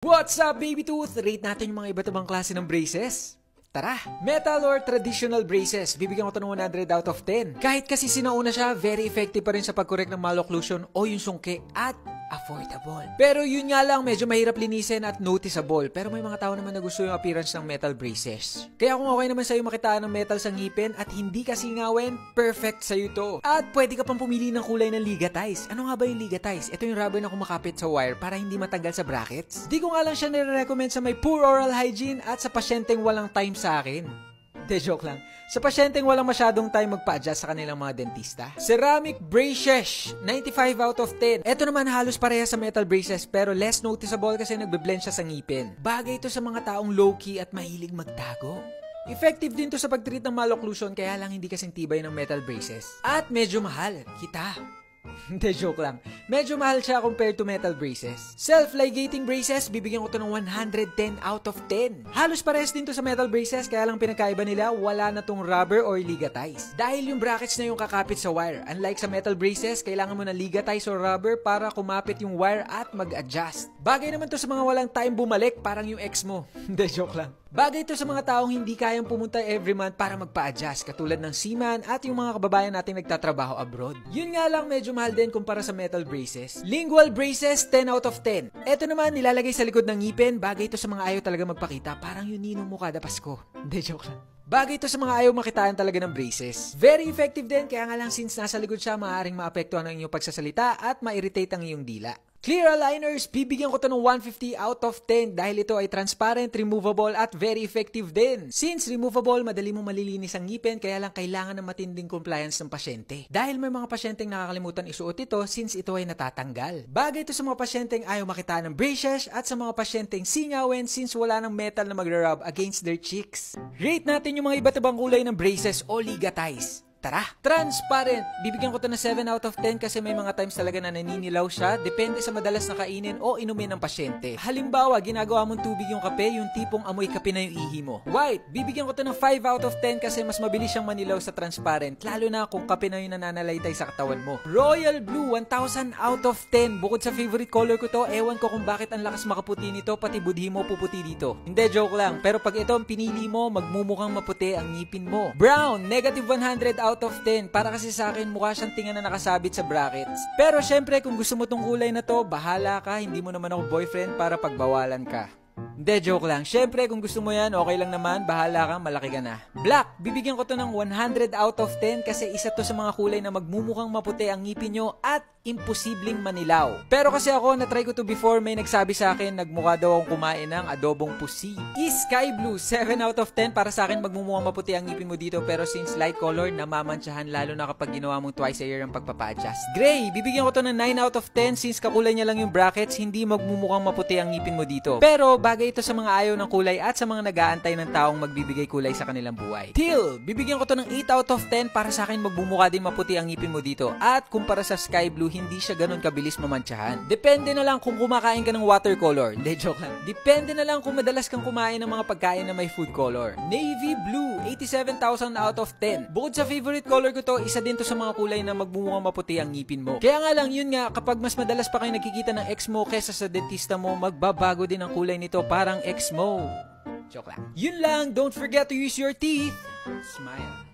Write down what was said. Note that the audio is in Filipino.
What's up, baby tooth? Rate natin yung mga iba't ibang klase ng braces. Tara! Metal or traditional braces, bibigyan ko ito ng 100 out of 10. Kahit kasi sinauna siya, very effective pa rin sa pag-correct ng malocclusion o yung sungke at affordable. Pero yun nga lang, medyo mahirap linisin at noticeable. Pero may mga tao naman na gusto yung appearance ng metal braces. Kaya kung okay naman sa'yo makitaan ng metal sa ngipin at hindi ka singawin, perfect sa'yo to. At pwede ka pang pumili ng kulay ng ligatize. Ano nga ba yung ligatize? Ito yung rubber na kumakapit sa wire para hindi matanggal sa brackets. Di ko nga lang siya nire-recommend sa may poor oral hygiene at sa pasyenteng walang time sa akin. De, joke lang. Sa pasyenteng walang masyadong time magpa-adjust sa kanilang mga dentista. Ceramic braces, 95 out of 10. Ito naman halos pareha sa metal braces pero less noticeable kasi nagbe-blend siya sa ngipin. Bagay ito sa mga taong low-key at mahilig magtago. Effective din to sa pag-treat ng malocclusion kaya lang hindi kasing tibay ng metal braces. At medyo mahal, kita. Hindi, joke lang. Medyo mahal siya compared to metal braces. Self-ligating braces, bibigyan ko to ng 110 out of 10. Halos pares din to sa metal braces, kaya lang pinagkaiba nila, wala na tong rubber or ligatize. Dahil yung brackets na yung kakapit sa wire. Unlike sa metal braces, kailangan mo na ligatize or rubber para kumapit yung wire at mag-adjust. Bagay naman to sa mga walang time bumalik, parang yung ex mo. Hindi, joke lang. Bagay ito sa mga taong hindi kayang pumunta every month para magpa-adjust, katulad ng seaman at yung mga kababayan nating nagtatrabaho abroad. Yun nga lang, medyo mahal din kumpara sa metal braces. Lingual braces, 10 out of 10. Ito naman, nilalagay sa likod ng ngipin. Bagay ito sa mga ayaw talaga magpakita, parang yung ninong mo kada Pasko. Hindi, joke lang. Bagay ito sa mga ayaw makitaan talaga ng braces. Very effective din, kaya nga lang since nasa likod siya, maaaring maapektuhan ang iyong pagsasalita at ma-irritate ang iyong dila. Clear aligners, bibigyan ko to ng 150 out of 10 dahil ito ay transparent, removable at very effective din. Since removable, madali mo malilinis ang ngipin kaya lang kailangan ng matinding compliance ng pasyente. Dahil may mga pasyenteng nakakalimutan isuot ito since ito ay natatanggal. Bagay ito sa mga pasyenteng ayaw makitaan ng braces at sa mga pasyenteng singawin since wala ng metal na magra-rub against their cheeks. Rate natin yung mga iba't ibang kulay ng braces o ligatize. Tara! Transparent! Bibigyan ko to ng 7 out of 10 kasi may mga times talaga na naninilaw siya depende sa madalas na kainin o inumin ng pasyente. Halimbawa, ginagawa mong tubig yung kape, yung tipong amoy kape na yung ihi mo. White! Bibigyan ko to ng 5 out of 10 kasi mas mabilis siyang manilaw sa transparent, lalo na kung kape na yung nananalaytay sa katawan mo. Royal Blue! 1,000 out of 10. Bukod sa favorite color ko to, ewan ko kung bakit ang lakas makaputi nito, pati budhi mo puputi dito. Hindi, joke lang. Pero pag ito ang pinili mo, magmumukhang maputi ang ngipin mo. Brown! Negative 100 out of 10. Para kasi sa akin, mukha siyang tinga na nakasabit sa brackets. Pero syempre, kung gusto mo tong kulay na to, bahala ka. Hindi mo naman ako boyfriend para pagbawalan ka. Hindi, joke lang. Syempre, kung gusto mo yan, okay lang naman. Bahala ka, malaki ka na. Black, bibigyan ko to ng 100 out of 10 kasi isa to sa mga kulay na magmumukhang maputi ang ngipin nyo at imposibleng manilaw. Pero kasi ako, na-try ko to before, may nagsabi sa akin, nagmukha daw akong kumain ng adobong pusi. Sky Blue, 7 out of 10. Para sa akin, magmumukhang maputi ang ngipin mo dito pero since light color, namamantsahan lalo na kapag ginawa mong twice a year ang pagpapa-adjust. Gray, bibigyan ko to ng 9 out of 10 since kakulay niya lang yung brackets, hindi magmumukhang maputi ang ngipin mo dito. Pero bagay ito sa mga ayaw ng kulay at sa mga nag-aantay ng taong magbibigay kulay sa kanilang buhay. Teal, bibigyan ko to ng 8 out of 10 para sa akin magmumukha din maputi ang ngipin mo dito. At kumpara sa Sky Blue, hindi siya ganun kabilis mamantsahan. Depende na lang kung kumakain ka ng watercolor. Hindi, joke lang. Depende na lang kung madalas kang kumain ng mga pagkain na may food color. Navy Blue, 87,000 out of 10. Bukod sa favorite color ko to, isa din to sa mga kulay na magmumukhang maputi ang ngipin mo. Kaya nga lang, yun nga, kapag mas madalas pa kayo nakikita ng ex mo kesa sa dentista mo, magbabago din ang kulay nito parang ex mo. Joke lang. Yun lang, don't forget to use your teeth. Smile.